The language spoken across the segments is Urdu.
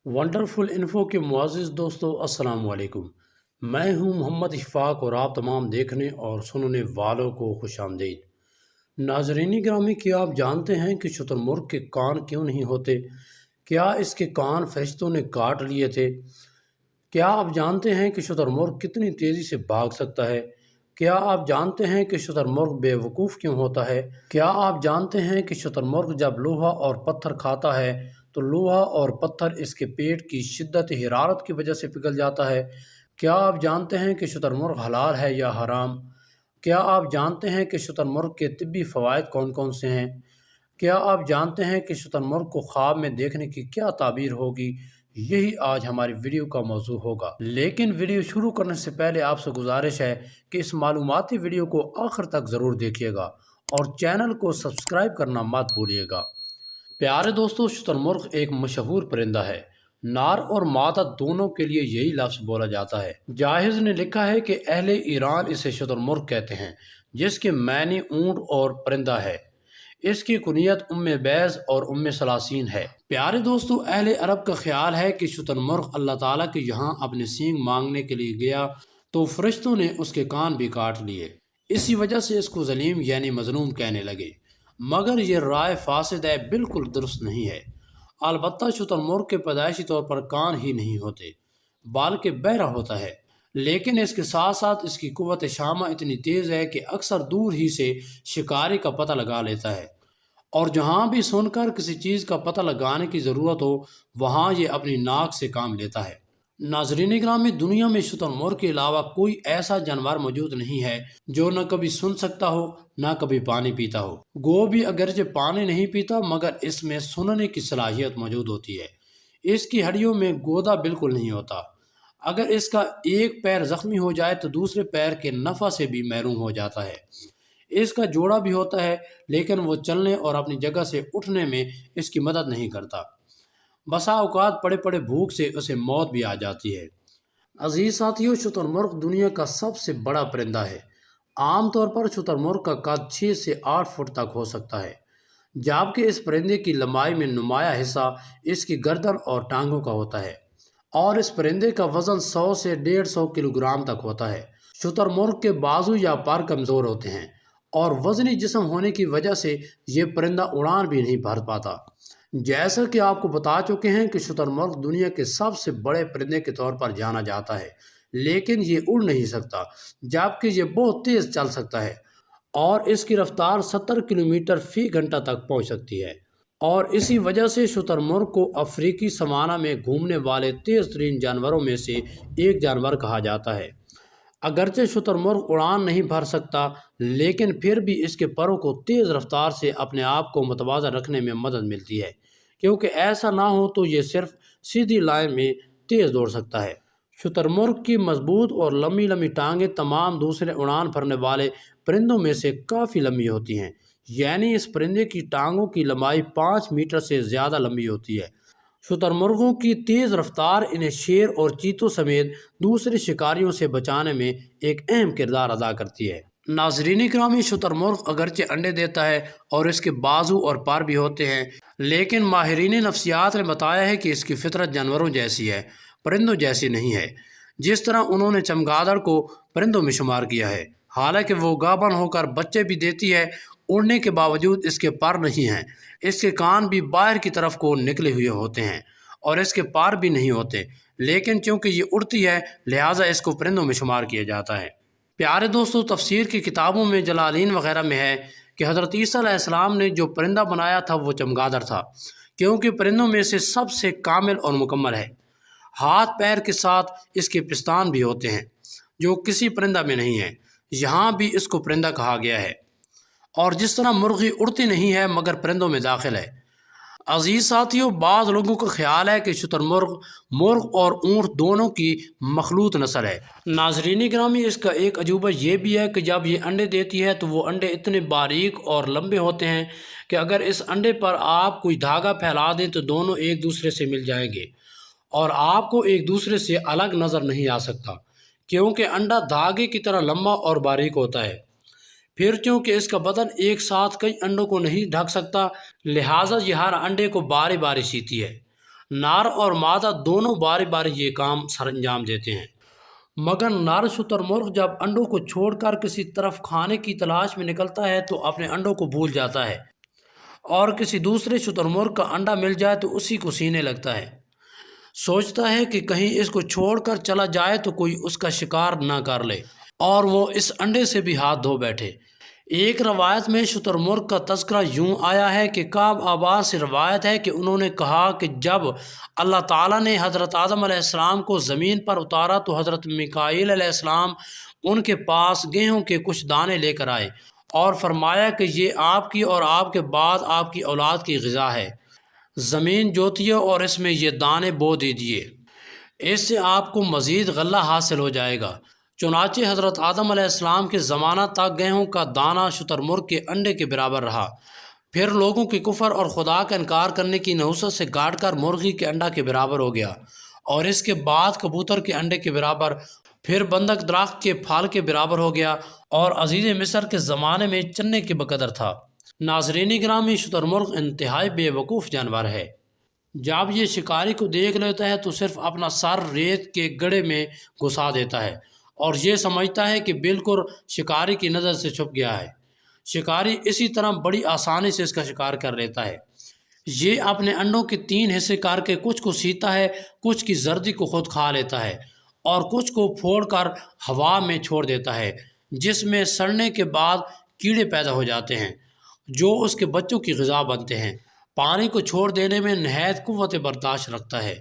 ونڈرفل انفو کے معزز دوستو السلام علیکم۔ میں ہوں محمد اشفاق اور آپ تمام دیکھنے اور سننے والوں کو خوش آمدید۔ ناظرین گرامی، کیا آپ جانتے ہیں کہ شتر مرغ کے کان کیوں نہیں ہوتے؟ کیا اس کے کان فرشتوں نے کاٹ لیے تھے؟ کیا آپ جانتے ہیں کہ شتر مرغ کتنی تیزی سے بھاگ سکتا ہے؟ کیا آپ جانتے ہیں کہ شتر مرغ بے وقوف کیوں ہوتا ہے؟ کیا آپ جانتے ہیں کہ شتر مرغ جب لوہا اور پتھر کھاتا ہے تو لوہا اور پتھر اس کے پیٹ کی شدت حرارت کی وجہ سے پگھل جاتا ہے؟ کیا آپ جانتے ہیں کہ شتر مرغ حلال ہے یا حرام؟ کیا آپ جانتے ہیں کہ شتر مرغ کے طبی فوائد کون کون سے ہیں؟ کیا آپ جانتے ہیں کہ شتر مرغ کو خواب میں دیکھنے کی کیا تعبیر ہوگی؟ یہی آج ہماری ویڈیو کا موضوع ہوگا، لیکن ویڈیو شروع کرنے سے پہلے آپ سے گزارش ہے کہ اس معلوماتی ویڈیو کو آخر تک ضرور دیکھیے گا اور چینل کو سبسکرائب کرنا مت بھولیے گا۔ پیارے دوستو، شتر مرغ ایک مشہور پرندہ ہے۔ نار اور مادہ دونوں کے لیے یہی لفظ بولا جاتا ہے۔ جاہز نے لکھا ہے کہ اہل ایران اسے شتر مرغ کہتے ہیں، جس کے معنی اونٹ اور پرندہ ہے۔ اس کی کنیت ام بیض اور ام سلاسین ہے۔ پیارے دوستو، اہل عرب کا خیال ہے کہ شتر مرغ اللہ تعالیٰ کے یہاں اپنے سینگ مانگنے کے لیے گیا تو فرشتوں نے اس کے کان بھی کاٹ لیے، اسی وجہ سے اس کو ظلیم یعنی مظلوم کہنے لگے۔ مگر یہ رائے فاسد ہے، بالکل درست نہیں ہے۔ البتہ شتر مرغ کے پیدائشی طور پر کان ہی نہیں ہوتے بلکہ بہرا ہوتا ہے، لیکن اس کے ساتھ ساتھ اس کی قوت شامہ اتنی تیز ہے کہ اکثر دور ہی سے شکاری کا پتہ لگا لیتا ہے، اور جہاں بھی سن کر کسی چیز کا پتہ لگانے کی ضرورت ہو وہاں یہ اپنی ناک سے کام لیتا ہے۔ ناظرین گرامی، دنیا میں شتر مرغ کے علاوہ کوئی ایسا جانور موجود نہیں ہے جو نہ کبھی سن سکتا ہو نہ کبھی پانی پیتا ہو۔ گو بھی اگرچہ پانی نہیں پیتا مگر اس میں سننے کی صلاحیت موجود ہوتی ہے۔ اس کی ہڈیوں میں گودا بالکل نہیں ہوتا۔ اگر اس کا ایک پیر زخمی ہو جائے تو دوسرے پیر کے نفع سے بھی محروم ہو جاتا ہے۔ اس کا جوڑا بھی ہوتا ہے لیکن وہ چلنے اور اپنی جگہ سے اٹھنے میں اس کی مدد نہیں کرتا۔ بسا اوقات پڑے پڑے بھوک سے اسے موت بھی آ جاتی ہے۔ عزیز ساتھیو، شتر مرغ دنیا کا سب سے بڑا پرندہ ہے۔ عام طور پر شتر مرغ کا قد 6 سے 8 فٹ تک ہو سکتا ہے، جبکہ اس پرندے کی لمبائی میں نمایاں حصہ اس کی گردن اور ٹانگوں کا ہوتا ہے، اور اس پرندے کا وزن 100 سے 150 کلو گرام تک ہوتا ہے۔ شتر مرغ کے بازو یا پر کمزور ہوتے ہیں اور وزنی جسم ہونے کی وجہ سے یہ پرندہ اڑان بھی نہیں بھر پاتا۔ جیسا کہ آپ کو بتا چکے ہیں کہ شتر مرغ دنیا کے سب سے بڑے پرندے کے طور پر جانا جاتا ہے، لیکن یہ اڑ نہیں سکتا، جبکہ یہ بہت تیز چل سکتا ہے اور اس کی رفتار 70 کلومیٹر فی گھنٹہ تک پہنچ سکتی ہے، اور اسی وجہ سے شتر مرغ کو افریقی سوانہ میں گھومنے والے تیز ترین جانوروں میں سے ایک جانور کہا جاتا ہے۔ اگرچہ شتر مرغ اڑان نہیں بھر سکتا لیکن پھر بھی اس کے پروں کو تیز رفتار سے اپنے آپ کو متوازن رکھنے میں مدد ملتی ہے، کیونکہ ایسا نہ ہو تو یہ صرف سیدھی لائن میں تیز دوڑ سکتا ہے۔ شتر مرغ کی مضبوط اور لمبی لمبی ٹانگیں تمام دوسرے اڑان بھرنے والے پرندوں میں سے کافی لمبی ہوتی ہیں، یعنی اس پرندے کی ٹانگوں کی لمبائی 5 میٹر سے زیادہ لمبی ہوتی ہے۔ شتر مرغوں کی تیز رفتار انہیں شیر اور چیتوں سمیت دوسرے شکاریوں سے بچانے میں ایک اہم کردار ادا کرتی ہے۔ ناظرین گرامی، شتر مرغ اگرچہ انڈے دیتا ہے اور اس کے بازو اور پر بھی ہوتے ہیں، لیکن ماہرین نفسیات نے بتایا ہے کہ اس کی فطرت جانوروں جیسی ہے، پرندوں جیسی نہیں ہے۔ جس طرح انہوں نے چمگادڑ کو پرندوں میں شمار کیا ہے، حالانکہ وہ گابن ہو کر بچے بھی دیتی ہے، اڑنے کے باوجود اس کے پر نہیں ہیں، اس کے کان بھی باہر کی طرف کو نکلے ہوئے ہوتے ہیں اور اس کے پار بھی نہیں ہوتے، لیکن چونکہ یہ اڑتی ہے لہٰذا اس کو پرندوں میں شمار کیا جاتا ہے۔ پیارے دوستو، تفسیر کی کتابوں میں جلالین وغیرہ میں ہے کہ حضرت عیسیٰ علیہ السلام نے جو پرندہ بنایا تھا وہ چمگادڑ تھا، کیونکہ پرندوں میں سے سب سے کامل اور مکمل ہے۔ ہاتھ پیر کے ساتھ اس کے پستان بھی ہوتے ہیں جو کسی پرندہ میں نہیں ہے، یہاں بھی اس کو پرندہ کہا گیا ہے۔ اور جس طرح مرغی اڑتی نہیں ہے مگر پرندوں میں داخل ہے۔ عزیز ساتھیوں، بعض لوگوں کا خیال ہے کہ شتر مرغ اور اونٹ دونوں کی مخلوط نسل ہے۔ ناظرین گرامی، اس کا ایک عجوبہ یہ بھی ہے کہ جب یہ انڈے دیتی ہے تو وہ انڈے اتنے باریک اور لمبے ہوتے ہیں کہ اگر اس انڈے پر آپ کوئی دھاگا پھیلا دیں تو دونوں ایک دوسرے سے مل جائیں گے اور آپ کو ایک دوسرے سے الگ نظر نہیں آ سکتا، کیونکہ انڈا دھاگے کی طرح لمبا اور باریک ہوتا ہے۔ پھر چونکہ اس کا بدن ایک ساتھ کئی انڈوں کو نہیں ڈھک سکتا لہٰذا یہ ہر انڈے کو باری باری سیتی ہے۔ نار اور مادہ دونوں باری باری یہ کام سر انجام دیتے ہیں، مگر نر شتر مرغ جب انڈوں کو چھوڑ کر کسی طرف کھانے کی تلاش میں نکلتا ہے تو اپنے انڈوں کو بھول جاتا ہے، اور کسی دوسرے شتر مرغ کا انڈا مل جائے تو اسی کو سینے لگتا ہے، سوچتا ہے کہ کہیں اس کو چھوڑ کر چلا جائے تو کوئی اس کا شکار نہ کر لے اور وہ اس انڈے سے بھی ہاتھ دھو بیٹھے۔ ایک روایت میں شتر مرغ کا تذکرہ یوں آیا ہے کہ کعب عباس سے روایت ہے کہ انہوں نے کہا کہ جب اللہ تعالیٰ نے حضرت آدم علیہ السلام کو زمین پر اتارا تو حضرت میکائیل علیہ السلام ان کے پاس گیہوں کے کچھ دانے لے کر آئے اور فرمایا کہ یہ آپ کی اور آپ کے بعد آپ کی اولاد کی غذا ہے، زمین جوتیے اور اس میں یہ دانے بو دیجیے، اس سے آپ کو مزید غلہ حاصل ہو جائے گا۔ چنانچہ حضرت آدم علیہ السلام کے زمانہ تک گیہوں کا دانہ شتر مرغ کے انڈے کے برابر رہا، پھر لوگوں کے کفر اور خدا کا انکار کرنے کی نحوست سے گاٹ کر مرغی کے انڈا کے برابر ہو گیا، اور اس کے بعد کبوتر کے انڈے کے برابر، پھر بندق درخت کے پھال کے برابر ہو گیا، اور عزیز مصر کے زمانے میں چنے کے بقدر تھا۔ ناظرین گرامی، شتر مرغ انتہائی بے وقوف جانور ہے۔ جب یہ شکاری کو دیکھ لیتا ہے تو صرف اپنا سر ریت کے گڑھے میں گھسا دیتا ہے اور یہ سمجھتا ہے کہ بالکل شکاری کی نظر سے چھپ گیا ہے۔ شکاری اسی طرح بڑی آسانی سے اس کا شکار کر لیتا ہے۔ یہ اپنے انڈوں کے 3 حصے کر کے کچھ کو سیتا ہے، کچھ کی زردی کو خود کھا لیتا ہے اور کچھ کو پھوڑ کر ہوا میں چھوڑ دیتا ہے، جس میں سڑنے کے بعد کیڑے پیدا ہو جاتے ہیں جو اس کے بچوں کی غذا بنتے ہیں۔ پانی کو چھوڑ دینے میں نہایت قوت برداشت رکھتا ہے۔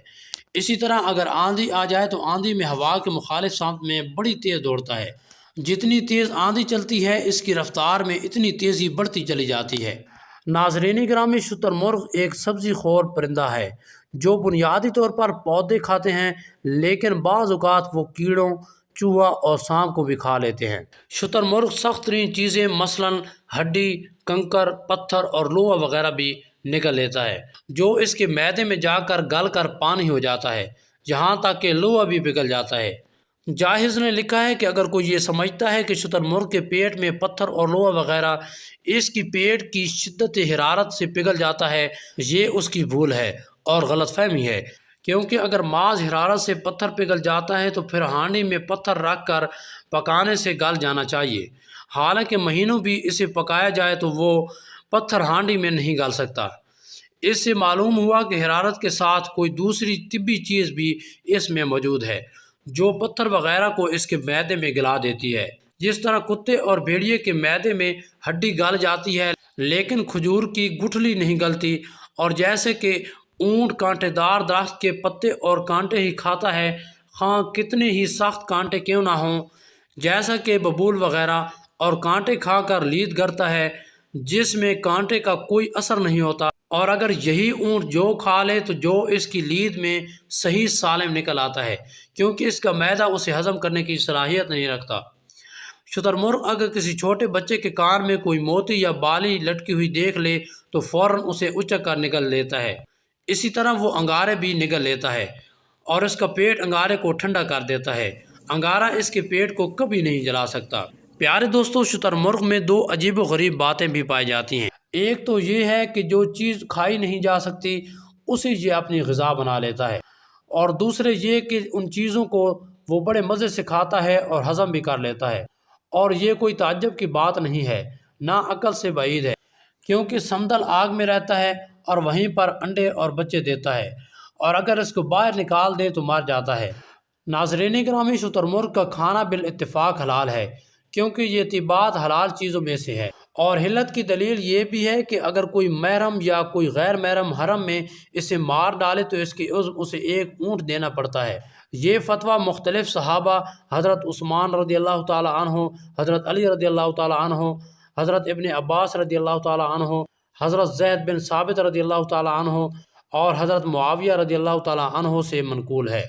اسی طرح اگر آندھی آ جائے تو آندھی میں ہوا کے مخالف سمت میں بڑی تیز دوڑتا ہے۔ جتنی تیز آندھی چلتی ہے اس کی رفتار میں اتنی تیزی بڑھتی چلی جاتی ہے۔ ناظرین گرامی، شتر مرغ ایک سبزی خور پرندہ ہے جو بنیادی طور پر پودے کھاتے ہیں، لیکن بعض اوقات وہ کیڑوں، چوہا اور سانپ کو بھی کھا لیتے ہیں۔ شتر مرغ سخت ترین چیزیں مثلاً ہڈی، کنکر، پتھر اور لوہا وغیرہ بھی نگل لیتا ہے، جو اس کے معدے میں جا کر گل کر پانی ہو جاتا ہے، یہاں تک کہ لوہا بھی پگھل جاتا ہے۔ جاہز نے لکھا ہے کہ اگر کوئی یہ سمجھتا ہے کہ شتر مرغ کے پیٹ میں پتھر اور لوہا وغیرہ اس کی پیٹ کی شدت حرارت سے پگھل جاتا ہے، یہ اس کی بھول ہے اور غلط فہمی ہے، کیونکہ اگر محض حرارت سے پتھر پگھل جاتا ہے تو پھر ہانڈی میں پتھر رکھ کر پکانے سے گل جانا چاہیے، حالانکہ مہینوں بھی اسے پکایا جائے تو وہ پتھر ہانڈی میں نہیں گل سکتا۔ اس سے معلوم ہوا کہ حرارت کے ساتھ کوئی دوسری طبی چیز بھی اس میں موجود ہے جو پتھر وغیرہ کو اس کے معدے میں گلا دیتی ہے۔ جس طرح کتے اور بھیڑیے کے معدے میں ہڈی گل جاتی ہے لیکن کھجور کی گٹھلی نہیں گلتی، اور جیسے کہ اونٹ کانٹے دار درخت کے پتے اور کانٹے ہی کھاتا ہے خواہ کتنے ہی سخت کانٹے کیوں نہ ہوں، جیسا کہ ببول وغیرہ اور کانٹے کھا کر لید گرتا ہے جس میں کانٹے کا کوئی اثر نہیں ہوتا، اور اگر یہی اونٹ جو کھا لے تو جو اس کی لید میں صحیح سالم نکل آتا ہے، کیونکہ اس کا معدہ اسے ہضم کرنے کی صلاحیت نہیں رکھتا۔ شتر مرغ اگر کسی چھوٹے بچے کے کان میں کوئی موتی یا بالی لٹکی ہوئی دیکھ لے تو فوراً اسے اچک کر نگل لیتا ہے۔ اسی طرح وہ انگارے بھی نگل لیتا ہے اور اس کا پیٹ انگارے کو ٹھنڈا کر دیتا ہے، انگارہ اس کے پیٹ کو کبھی نہیں جلا سکتا۔ پیارے دوستو، شتر مرغ میں 2 عجیب و غریب باتیں بھی پائی جاتی ہیں۔ ایک تو یہ ہے کہ جو چیز کھائی نہیں جا سکتی اسے یہ اپنی غذا بنا لیتا ہے، اور دوسرے یہ کہ ان چیزوں کو وہ بڑے مزے سے کھاتا ہے اور ہضم بھی کر لیتا ہے، اور یہ کوئی تعجب کی بات نہیں ہے، نہ عقل سے بعید ہے، کیونکہ سمندر آگ میں رہتا ہے اور وہیں پر انڈے اور بچے دیتا ہے، اور اگر اس کو باہر نکال دے تو مر جاتا ہے۔ ناظرین گرامی، شتر مرغ کا کھانا بالاتفاق حلال ہے، کیونکہ یہ طیبات حلال چیزوں میں سے ہے، اور حلت کی دلیل یہ بھی ہے کہ اگر کوئی محرم یا کوئی غیر محرم حرم میں اسے مار ڈالے تو اس کے عوض اسے 1 اونٹ دینا پڑتا ہے۔ یہ فتویٰ مختلف صحابہ، حضرت عثمان رضی اللہ تعالی عنہ، حضرت علی رضی اللہ تعالی عنہ، حضرت ابن عباس رضی اللہ تعالی عنہ، حضرت زید بن ثابت رضی اللہ تعالی عنہ اور حضرت معاویہ رضی اللہ تعالی عنہ سے منقول ہے۔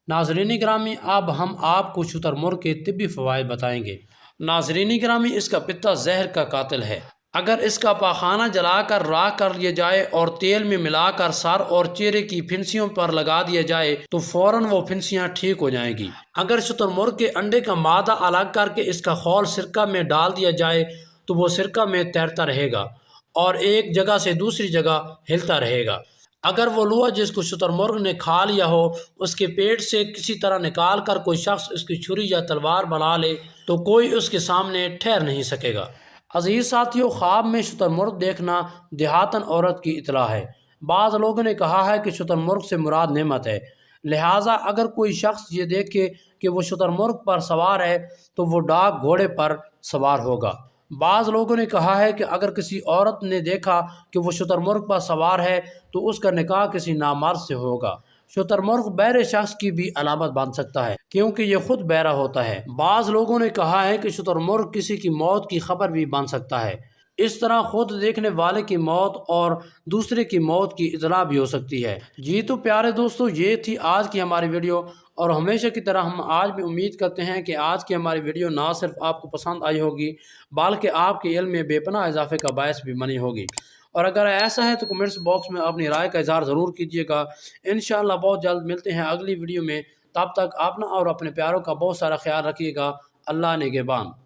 ناظرین گرامی، اب ہم آپ کو شتر مرغ کے طبی فوائد بتائیں گے۔ ناظرین گرامی، اس کا پتا زہر کا قاتل ہے۔ اگر اس کا پاخانہ جلا کر راکھ کر لیا جائے اور تیل میں ملا کر سر اور چہرے کی پھنسیوں پر لگا دیا جائے تو فوراً وہ پھنسیاں ٹھیک ہو جائیں گی۔ اگر شتر مرغ کے انڈے کا مادہ الگ کر کے اس کا خول سرکہ میں ڈال دیا جائے تو وہ سرکہ میں تیرتا رہے گا اور ایک جگہ سے دوسری جگہ ہلتا رہے گا۔ اگر وہ لوہا جس کو شتر مرغ نے کھا لیا ہو اس کے پیٹ سے کسی طرح نکال کر کوئی شخص اس کی چھری یا تلوار بنا لے تو کوئی اس کے سامنے ٹھہر نہیں سکے گا۔ عزیز ساتھیوں، خواب میں شتر مرغ دیکھنا دیہاتن عورت کی اطلاع ہے۔ بعض لوگوں نے کہا ہے کہ شتر مرغ سے مراد نعمت ہے، لہٰذا اگر کوئی شخص یہ دیکھے کہ وہ شتر مرغ پر سوار ہے تو وہ ڈاک گھوڑے پر سوار ہوگا۔ بعض لوگوں نے کہا ہے کہ اگر کسی عورت نے دیکھا کہ وہ شتر مرغ پر سوار ہے تو اس کا نکاح کسی نامرد سے ہوگا۔ شتر مرغ بہرے شخص کی بھی علامت بن سکتا ہے کیونکہ یہ خود بہرا ہوتا ہے۔ بعض لوگوں نے کہا ہے کہ شتر مرغ کسی کی موت کی خبر بھی بن سکتا ہے، اس طرح خود دیکھنے والے کی موت اور دوسرے کی موت کی اطلاع بھی ہو سکتی ہے۔ جی تو پیارے دوستو، یہ تھی آج کی ہماری ویڈیو، اور ہمیشہ کی طرح ہم آج بھی امید کرتے ہیں کہ آج کی ہماری ویڈیو نہ صرف آپ کو پسند آئی ہوگی بلکہ آپ کے علم میں بے پناہ اضافے کا باعث بھی بنی ہوگی۔ اور اگر ایسا ہے تو کمنٹس باکس میں اپنی رائے کا اظہار ضرور کیجیے گا۔ انشاءاللہ بہت جلد ملتے ہیں اگلی ویڈیو میں، تب تک اپنا اور اپنے پیاروں کا بہت سارا خیال رکھیے گا۔ اللہ نگہبان۔